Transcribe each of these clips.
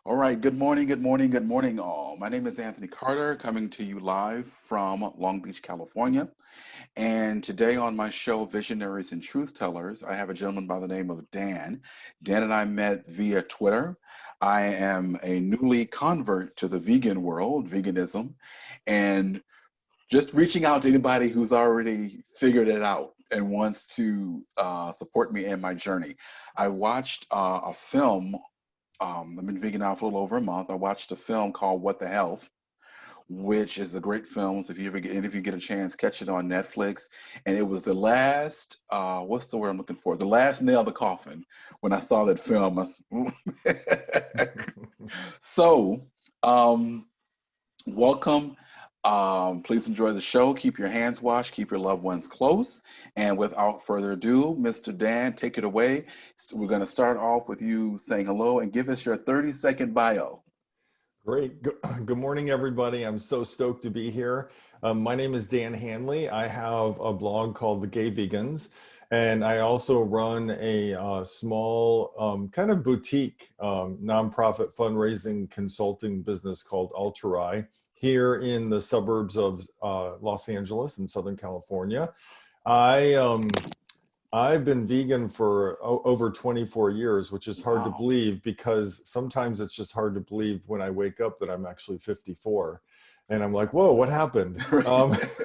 All right, good morning, good morning, good morning, all. My name is Anthony Carter, coming to you live from Long Beach, California. And today on my show, Visionaries and Truthtellers, I have a gentleman by the name of Dan. Dan and I met via Twitter. I am a newly convert to the vegan world, veganism, and just reaching out to anybody who's already figured it out and wants to support me in my journey. I watched a film. I've been vegan now for a little over a month. I watched a film called What the Health, which is a great film. So if you get a chance, catch it on Netflix. And it was the last, what's the word I'm looking for? The last nail in the coffin when I saw that film. So, um, welcome. Please enjoy the show. Keep your hands washed. Keep your loved ones close. And without further ado, Mr. Dan, take it away. We're going to start off with you saying hello and give us your 30-second bio. Great. Good morning, everybody. I'm so stoked to be here. My name is Dan Hanley. I have a blog called The Gay Vegans, and I also run a small kind of boutique nonprofit fundraising consulting business called Ultrai here in the suburbs of Los Angeles in Southern California. I I've been vegan for over 24 years, which is hard to Wow. believe because sometimes it's just hard to believe when I wake up that I'm actually 54. And I'm like, whoa, what happened?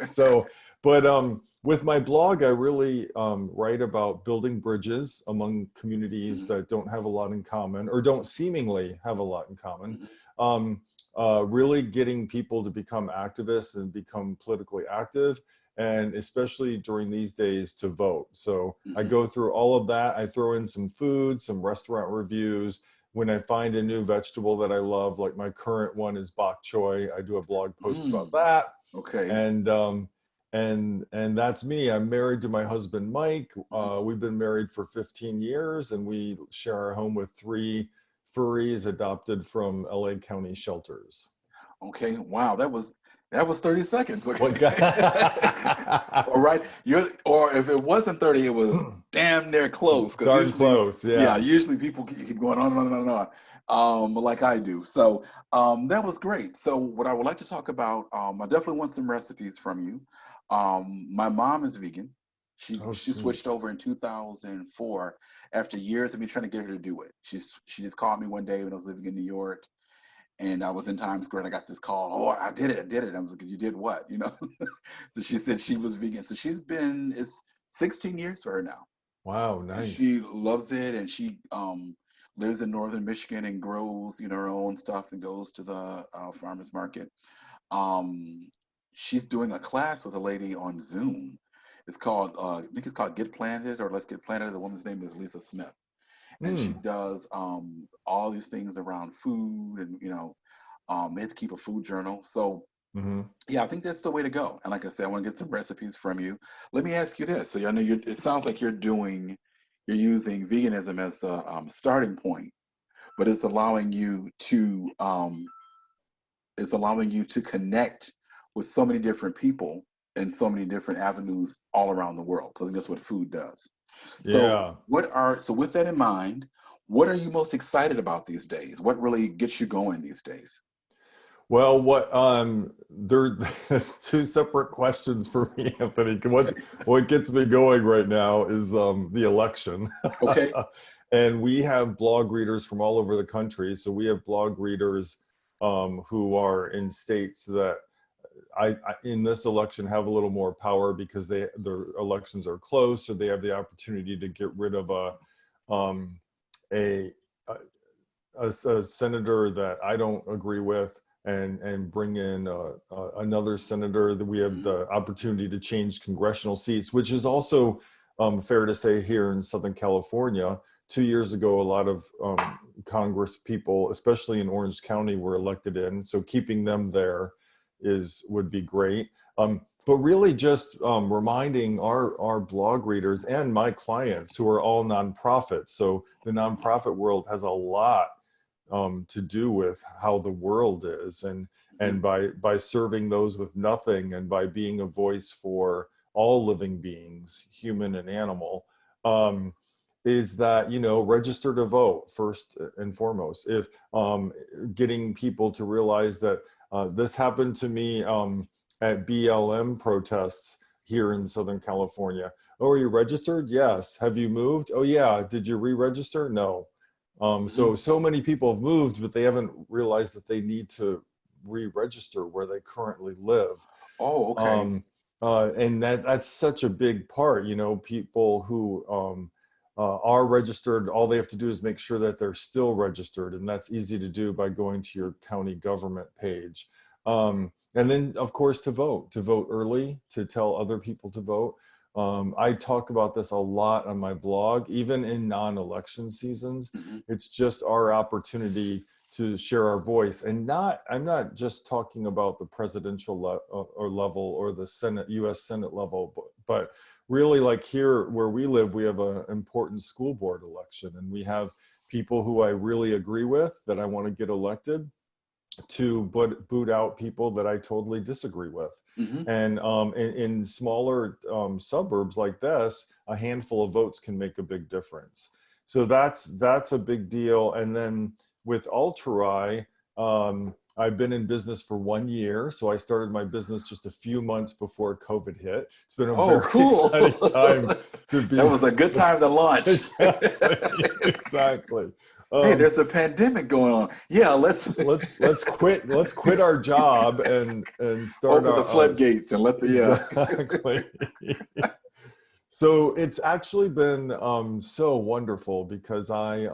So, but with my blog, I really write about building bridges among communities that don't have a lot in common or don't seemingly have a lot in common. Mhm. Um, really getting people to become activists and become politically active, and especially during these days to vote. So I Mhm. go through all of that. I throw in some food, some restaurant reviews. When I find a new vegetable that I love, like my current one is bok choy, I do a blog post about Mm. that. Okay. And and that's me. I'm married to my husband, Mike. Mhm. We've been married for 15 years, and we share our home with three furries adopted from LA County shelters. Okay. Wow. That was 30 seconds. What Okay. guy? All right. Or if it wasn't 30, it was damn near close. Because Darn usually, close, yeah, yeah. usually people keep going on and on and on, like I do. So that was great. So what I would like to talk about, I definitely want some recipes from you. My mom is vegan. She Oh, she sweet. switched over in 2004 after years of me trying to get her to do it. She just called me one day when I was living in New York, and I was in Times Square and I got this call. Oh, I did it. I did it. I was like, you did what? So she said she was vegan. So it's 16 years for her now. Wow, And she nice. loves it. And she lives in northern Michigan and grows, her own stuff and goes to the farmer's market. Um, she's doing a class with a lady on Zoom. I think it's called Get Planted or Let's Get Planted. The woman's name is Lisa Smith, and she Hmm. does all these things around food, and they have to keep a food journal. So Hmm. yeah, I think that's the way to go. And like I said, I want to get some recipes from you. Let me ask you this. So I know it sounds like you're using veganism as a starting point, but it's allowing you to connect with so many different people and so many different avenues all around the world. So I think that's what food does. So Yeah. so with that in mind, what are you most excited about these days? What really gets you going these days? Well, they're two separate questions for me, Anthony. What gets me going right now is the election. Okay. And we have blog readers from all over the country. So we have blog readers who are in states that in this election have a little more power because their elections are close, so they have the opportunity to get rid of um, a, a senator that I don't agree with, and bring in another senator. That we have Mhm. the opportunity to change congressional seats, which is also fair to say here in Southern California. 2 years ago, a lot of Congress people, especially in Orange County, were elected in. So keeping them there would be great. But really just reminding our blog readers and my clients who are all nonprofits. So the nonprofit world has a lot to do with how the world is, and Mhm. by serving those with nothing, and by being a voice for all living beings, human and animal, um, is that, register to vote first and foremost. If getting people to realize that this happened to me at BLM protests here in Southern California. Oh, are you registered? Yes. Have you moved? Oh, yeah. Did you re-register? No. So many people have moved, but they haven't realized that they need to re-register where they currently live. Oh, okay. And that's such a big part. People who are registered, all they have to do is make sure that they're still registered, and that's easy to do by going to your county government page. And then, of course, to vote early, to tell other people to vote. I talk about this a lot on my blog, even in non-election seasons. Hmm. It's just our opportunity to share our voice. And I'm not just talking about the presidential level or the Senate, US Senate level, but really, like here where we live, we have an important school board election, and we have people who I really agree with that I want to get elected, to boot out people that I totally disagree with. Hmm. And in smaller suburbs like this, a handful of votes can make a big difference. So that's a big deal. And then with Ultra, I've been in business for 1 year. So I started my business just a few months before COVID hit. It's been a Oh, very cool. exciting time to That be. was a good time to launch. Exactly. Hey, Um, there's a pandemic going on. Yeah, let's let's quit our job and start open the our floodgates and let the exactly. So it's actually been so wonderful because I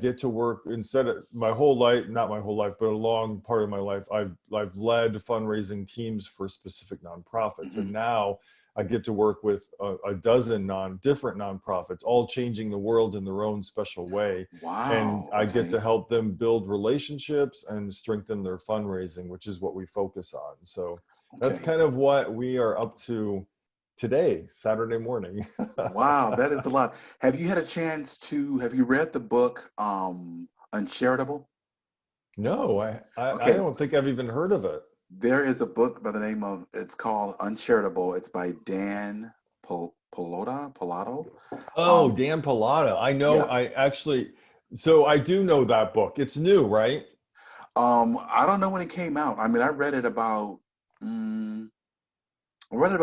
get to work, instead of my whole life, not my whole life, but a long part of my life, I've led fundraising teams for specific nonprofits, Mhm. and now I get to work with a dozen different nonprofits, all changing the world in their own special way, and Wow. I get to Okay. help them build relationships and strengthen their fundraising, which is what we focus on. So that's Okay. kind of what we are up to today, Saturday morning. Wow, that is a lot. Have you had a chance to, have you read the book Uncharitable? No, I Okay, don't think I've even heard of it. there is a book by the name of, it's called Uncharitable. It's by Dan Pilato. Oh, Um, Dan Pallotta. I know, yeah. I actually, so I do know that book. It's new, right? I don't know when it came out. I mean, mm, I read it about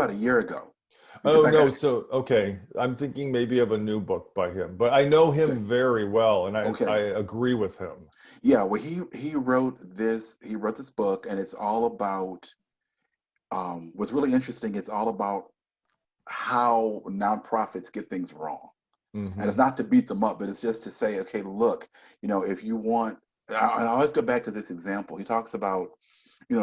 a year ago because Oh, I got, no. So, okay. I'm thinking maybe of a new book by him, but I know okay, him very well, and I okay. agree with him. Yeah, well, he wrote this book, and it's all about, what's really interesting, it's all about how nonprofits get things wrong. And it's Hmm. not to beat them up, but it's just to say, okay, look, if you want, I always go back to this example. He talks about,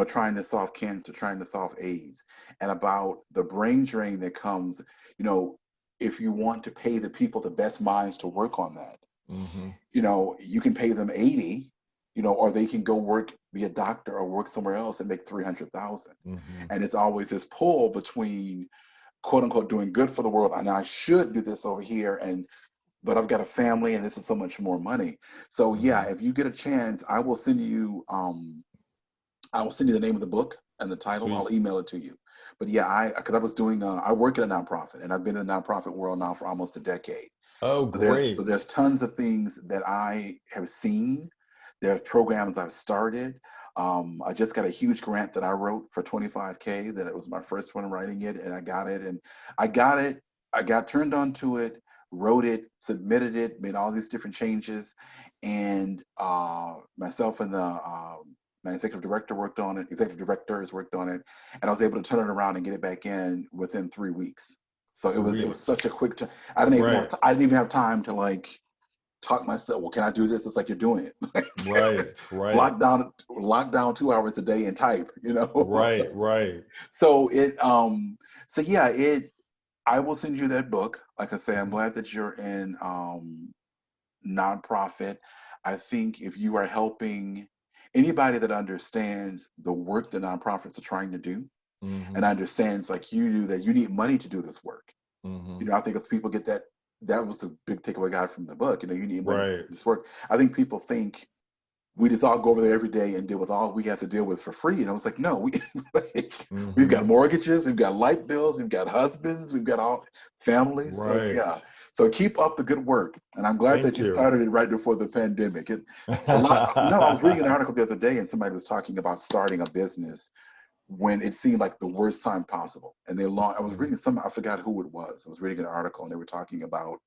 trying to solve cancer, trying to solve AIDS, and about the brain drain that comes, you know, if you want to pay the people, the best minds to work on that. Hmm. You can pay them 80, or they can go work, be a doctor or work somewhere else and make 300,000. Hmm. And it's always this pull between quote unquote doing good for the world, and I should do this over here, but I've got a family and this is so much more money. So yeah, Hmm. if you get a chance, I will send you the name of the book and the title. Sweet. I'll email it to you. But yeah, because I was doing, I work in a nonprofit, and I've been in the nonprofit world now for almost a decade. Oh, So there's great. tons of things that I have seen. There's programs I've started. I just got a huge grant that I wrote for 25K. That it was my first one writing it, and I got it. And I got it. I got turned on to it, wrote it, submitted it, made all these different changes, and myself and my executive director worked on it. Executive directors worked on it, and I was able to turn it around and get it back in within 3 weeks. So it was Sweet. such a quick. I didn't even have Right. I didn't even have time to like talk myself. Well, can I do this? It's like you're doing it. Like, Right. Right. lock down 2 hours a day and type. Right. Right. So yeah, I will send you that book. Like I say, I'm Mhm. glad that you're in nonprofit. I think if you are helping anybody that understands the work that nonprofits are trying to do and Mhm. understands like you do that you need money to do this work. Mhm. I think if people get that, that was the big takeaway I got from the book. You need money to do Right. this work. I think people think we just all go over there every day and deal with all we have to deal with for free. And I was like, no, we've got Mhm. mortgages, we've got light bills, we've got husbands, we've got all families. So Right. yeah. So keep up the good work. And I'm glad that Thank you you. started it right before the pandemic. No, I was reading an article the other day and somebody was talking about starting a business when it seemed like the worst time possible. And I was reading I forgot who it was. I was reading an article and they were talking about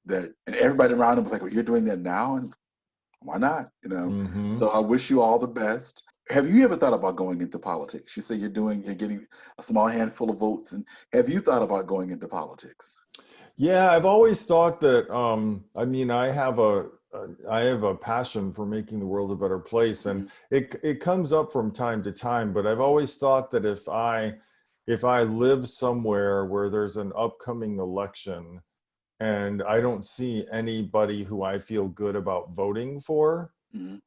that, and everybody around them was like, well, you're doing that now? And why not? Hmm. So I wish you all the best. Have you ever thought about going into politics? You say you're getting a small handful of votes. And have you thought about going into politics? Yeah, I've always thought that, I mean, I have a passion for making the world a better place, and Mhm. it comes up from time to time, but I've always thought that if I live somewhere where there's an upcoming election and I don't see anybody who I feel good about voting for, Mhm.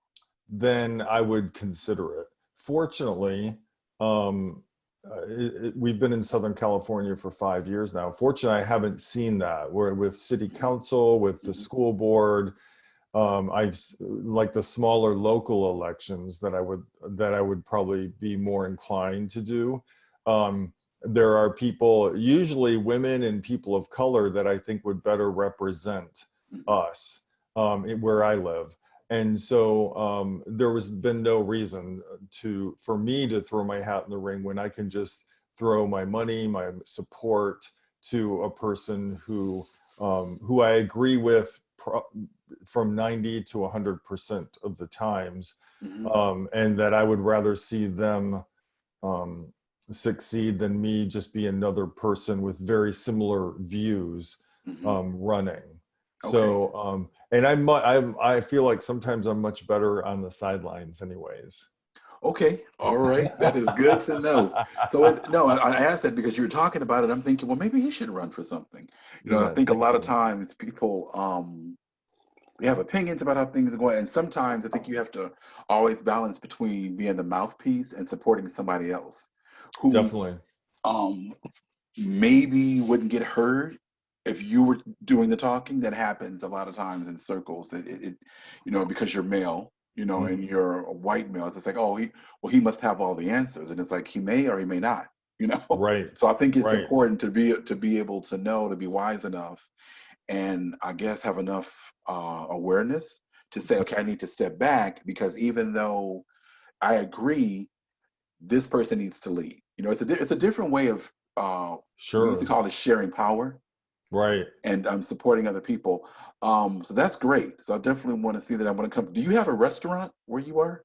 then I would consider it. Fortunately, we've been in Southern California for 5 years now. Fortunately, I haven't seen that. Where with city Mhm. council, with the Mhm. school board, like the smaller local elections that I would probably be more inclined to do. Um, there are people, usually women and people of color, that I think would better represent Mhm. us where I live. And so there was been no reason for me to throw my hat in the ring when I can just throw my money, my support to a person who I agree with from 90 to 100% of the times, Mhm. and that I would rather see them um, succeed than me just be another person with very similar views Mhm. running. Okay. So, and I feel like sometimes I'm much better on the sidelines, anyways. Okay. All right. That is good to know. So no, I asked that because you were talking about it. I'm thinking, well, maybe he should run for something. I Yeah, think a thank lot of you. times people they have opinions about how things are going, and sometimes I think you have to always balance between being the mouthpiece and supporting somebody else who Definitely. um maybe wouldn't get heard if you were doing the talking. That happens a lot of times in circles. Because you're male, and Mhm. you're a white male. It's like, oh, he must have all the answers, and it's like he may or he may not. You know. Right, So I think it's right. important to be able to know, to be wise enough, and I guess have enough awareness to say, okay, I need to step back because even though I agree this person needs to lead. It's a different way of we used to Sure. call it sharing power Right. and supporting other people. So that's great. So I definitely want to see that. I want to come. Do you have a restaurant where you are?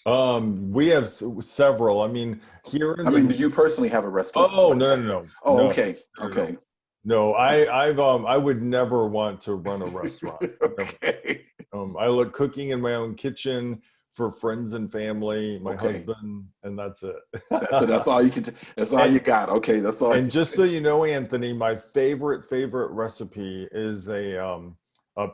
We have several. I mean, here in I mean, the do you personally have a restaurant? Oh, Like, no, like, no, no, oh, no, okay, no, no, okay, no. I would never want to run a restaurant. Never. okay, I like cooking in my own kitchen for friends and family, my okay. husband, and that's it. That's all you can. That's all you And got. Okay, that's all. and just so you know, Anthony, my favorite recipe is a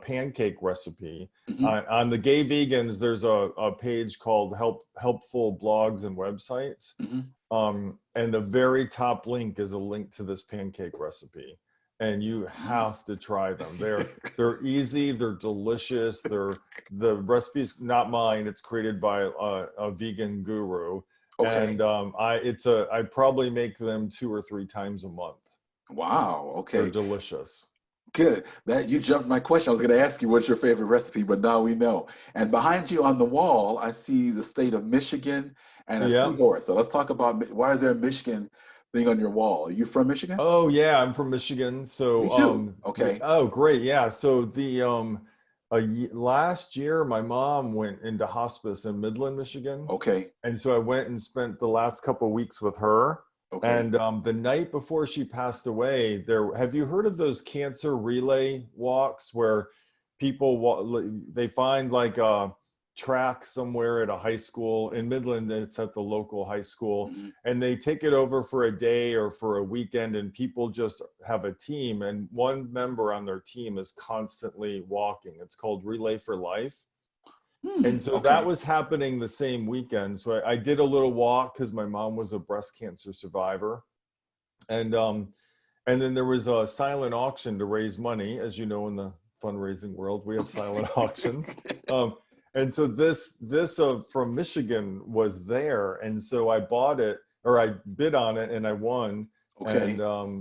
pancake recipe. Mhm. On the Gay Vegans, there's a page called Helpful Blogs and Websites. Mhm. And the very top link is a link to this pancake recipe. And you Mm. have to try them. They're easy, they're delicious. The recipe's not mine. It's created by a vegan guru. Okay. And I probably make them 2 or 3 times a month. Wow. They're Okay. delicious. Good. That you jumped my question. I was going to ask you what's your favorite recipe, but now we know. And behind you on the wall, I see the state of Michigan and a Yeah. seahorse. So let's talk about why is there a Michigan thing on your wall? Are you from Michigan? Oh yeah, I'm from Michigan. Me So too. Okay. oh great. Yeah. So last year my mom went into hospice in Midland, Michigan. Okay. And so I went and spent the last couple of weeks with her. Okay. And the night before she passed away, have you heard of those cancer relay walks where they find like a track somewhere at a high school in Midland, it's at the local high school, Hmm. and they take it over for a day or for a weekend, and people just have a team, and one member on their team is constantly walking. It's called Relay for Life. And so that Okay. was happening the same weekend. So I did a little walk because my mom was a breast cancer survivor. And then there was a silent auction to raise money. As you know, in the fundraising world, we have silent auctions. Um, and so this from Michigan was there. And so I bought it, or I bid on it, and I won. Okay.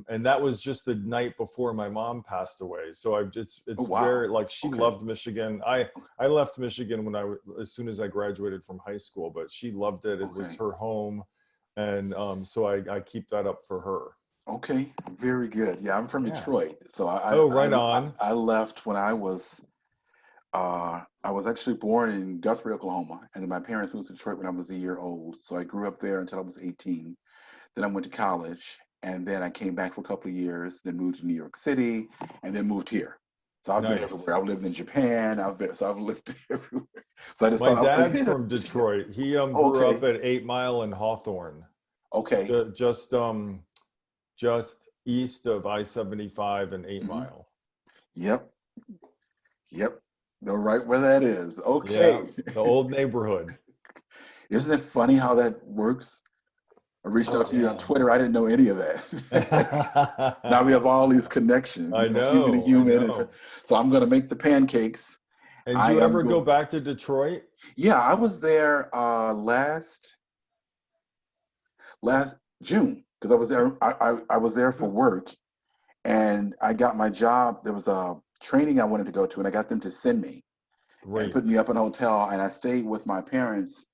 And that was just the night before my mom passed away. So Oh, it's wow. very, like, she Okay. loved Michigan. I left Michigan when as soon as I graduated from high school, but she loved it. It was Okay. her home, and so I keep that up for her. Okay. Very good. Yeah, I'm from Yeah. Detroit. So Oh, right on. I left when I was actually born in Guthrie, Oklahoma, and then my parents moved to Detroit when I was a year old. So I grew up there until I was 18. Then I went to college, and then I came back for a couple of years, then moved to New York City, and then moved here. So I've been Nice. everywhere. I've lived in Japan. I've lived everywhere. So I just My thought I was like, dad's hey, that's from Michigan. Detroit. He Oh, grew up okay. at 8 Mile in Hawthorne, Okay. just east of I-75 and Eight Hmm. Mile. Yep. Yep. Know right where that is. Yeah, Okay. the old neighborhood. Isn't it funny how that works? I reached Oh out to you on yeah. Twitter. I didn't know any of that. Now we have all these connections, human to I human. And know. so I'm going to make the pancakes. And I you am ever go going. back to Detroit? Yeah, I was there last June because I was there. I was there for work, and I got my job. There was a training I wanted to go to, and I got them to send me and put me Great. up in a hotel. And I stayed with my parents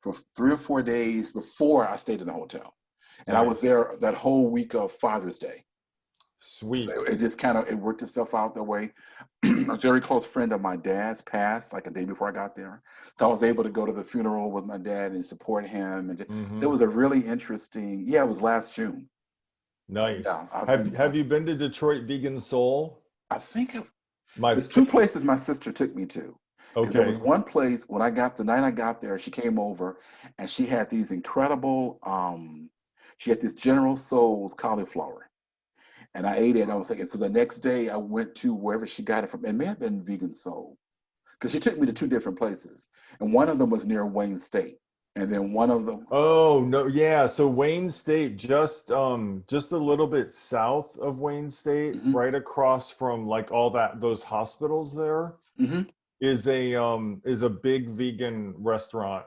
for 3 or 4 days before I stayed in the hotel. And I was Nice. there that whole week of Father's Day. Sweet. So it just kind of it worked itself out that way. A very close friend of my dad's passed like a day before I got there, so I was able to go to the funeral with my dad and support him. And it Hmm. was a really interesting. Yeah, it was last June. So Nice. yeah, I've Have been. have you been to Detroit Vegan Soul? I think My there's two favorite. places my sister took me to. Because there was Okay. one place when I got the night I got there, she came over and she had these incredible. She had this General Tso's cauliflower. And I ate it, and I was thinking. So the next day, I went to wherever she got it from. It may have been Vegan Soul, because she took me to two different places, and one of them was near Wayne State, and then one of them. Oh no, yeah. So Wayne State, just a little bit south of Wayne State, Hmm. right across from like all those hospitals there, Hmm. is a big vegan restaurant.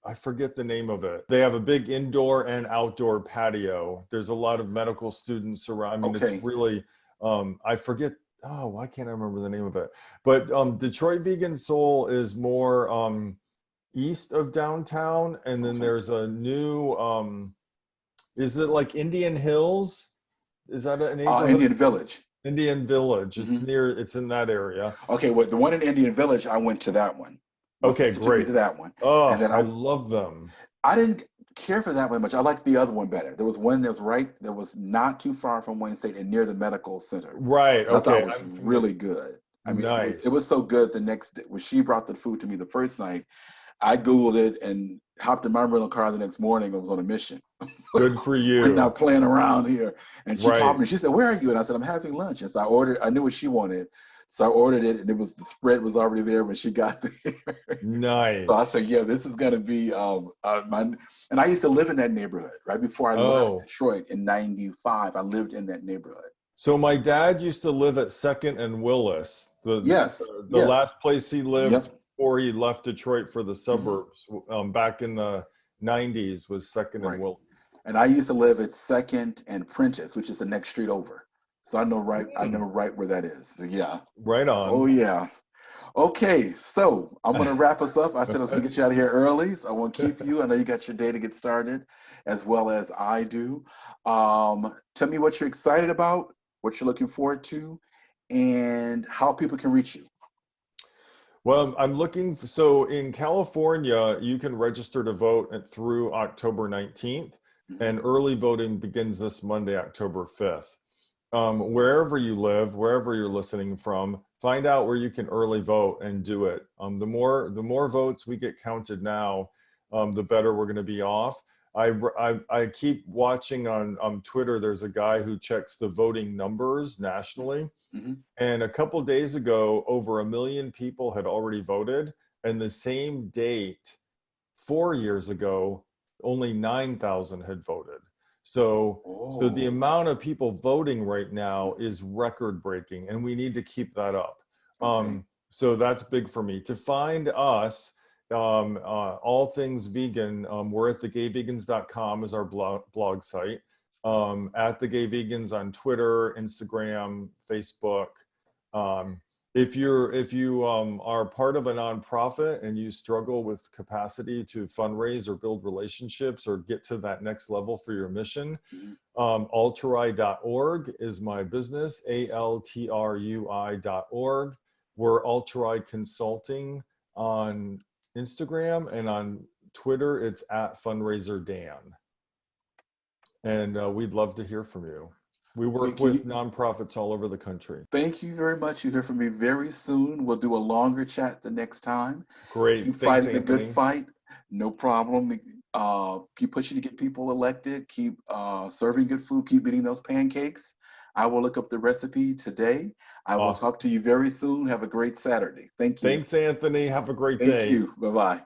I forget the name of it. They have a big indoor and outdoor patio. There's a lot of medical students around. I mean, it's Okay. really I forget, oh, why can't I remember the name of it? But Detroit Vegan Soul is more east of downtown, and then Okay. there's a new is it like Indian Hills? Is that a neighborhood? Indian Village. Indian Village. Hmm. It's in that area. Okay. Well, the one in Indian Village, I went to that one. My Okay, sister took me great. to that one, and Oh, then I love them. I didn't care for that one much. I liked the other one better. There was one that was not too far from Wayne State and near the medical center. Right. I thought Okay, was I'm familiar. really good. I mean, it was Nice. so good the next day when she brought the food to me the first night. I Googled it and hopped in my rental car the next morning and was on a mission. Good for We're not you. playing around here. And she called Right. me. She said, "Where are you?" And I said, "I'm having lunch." And so I ordered. I knew what she wanted, so I ordered it, and the spread was already there when she got there. So I Nice. said, "Yeah, this is gonna be my." And I used to live in that neighborhood right before I left Oh, Detroit in '95. I lived in that neighborhood. so my dad used to live at Second and Willis, Yes, the yes, last place he lived yep. before he left Detroit for the Hmm. suburbs, back in the 90s, was Second and Right. Willis. And I used to live at Second and Prentice, which is the next street over. So I know Hmm, right where that is. So yeah. right Oh on. yeah. Okay, so I'm gonna wrap us up. I said I was gonna get you out of here early, so I won't keep you. I know you got your day to get started, as well as I do. Tell me what you're excited about, what you're looking forward to, and how people can reach you. Well, I'm looking so in California, you can register to vote through October 19th, Mhm. and early voting begins this Monday, October 5th. Wherever you live, wherever you're listening from, find out where you can early vote and do it. The more votes we get counted now, the better we're going to be off. I keep watching on Twitter. There's a guy who checks the voting numbers nationally, Mhm. and a couple days ago, over 1 million people had already voted, and the same date 4 years ago, only 9,000 had voted. So the Oh, amount of people voting right now is record breaking, and we need to keep that up. okay. So that's big for me. To find us, all things vegan, we're at thegayvegans.com is our blog site. at the Gay Vegans on Twitter, Instagram, Facebook. If you are part of a nonprofit and you struggle with capacity to fundraise or build relationships or get to that next level for your mission, altrui.org is my business, altrui.org. We're Altrui Consulting on Instagram, and on Twitter it's at Fundraiser Dan. And we'd love to hear from you. We work with nonprofits all over the country. Thank you very much. You'll hear from me very soon. We'll do a longer chat the next time. Great. Keep Thanks, fighting the Anthony. good fight. No problem. Keep pushing to get people elected. Keep serving good food. Keep eating those pancakes. I will look up the recipe today. I will talk to you very soon. Have a great Saturday. Thank you. Thanks, Anthony. Have a great day. Thank you. Bye-bye.